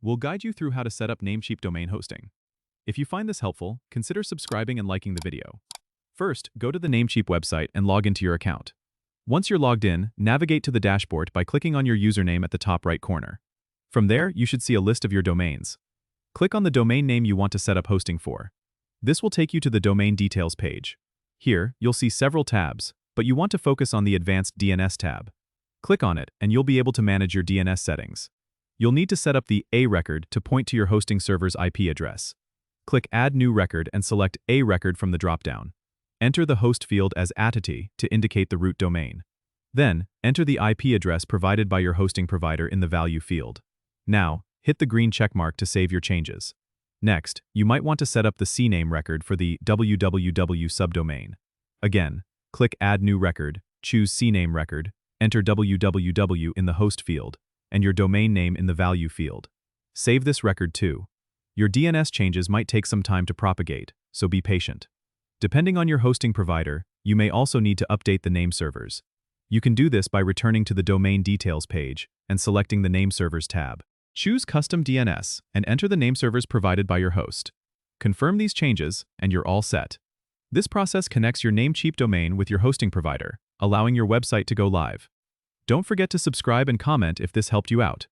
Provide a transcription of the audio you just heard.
We'll guide you through how to set up Namecheap domain hosting. If you find this helpful, consider subscribing and liking the video. First, go to the Namecheap website and log into your account. Once you're logged in, navigate to the dashboard by clicking on your username at the top right corner. From there, you should see a list of your domains. Click on the domain name you want to set up hosting for. This will take you to the domain details page. Here, you'll see several tabs, but you want to focus on the Advanced DNS tab. Click on it, and you'll be able to manage your DNS settings. You'll need to set up the A record to point to your hosting server's IP address. Click Add New Record and select A record from the dropdown. Enter the host field as ATTI to indicate the root domain. Then, enter the IP address provided by your hosting provider in the value field. Now, hit the green checkmark to save your changes. Next, you might want to set up the CNAME record for the www subdomain. Again, click Add New Record, choose CNAME record, enter www in the host field, and your domain name in the value field. Save this record too. Your DNS changes might take some time to propagate, so be patient. Depending on your hosting provider, you may also need to update the name servers. You can do this by returning to the Domain Details page and selecting the Name Servers tab. Choose Custom DNS and enter the name servers provided by your host. Confirm these changes, and you're all set. This process connects your Namecheap domain with your hosting provider, allowing your website to go live. Don't forget to subscribe and comment if this helped you out.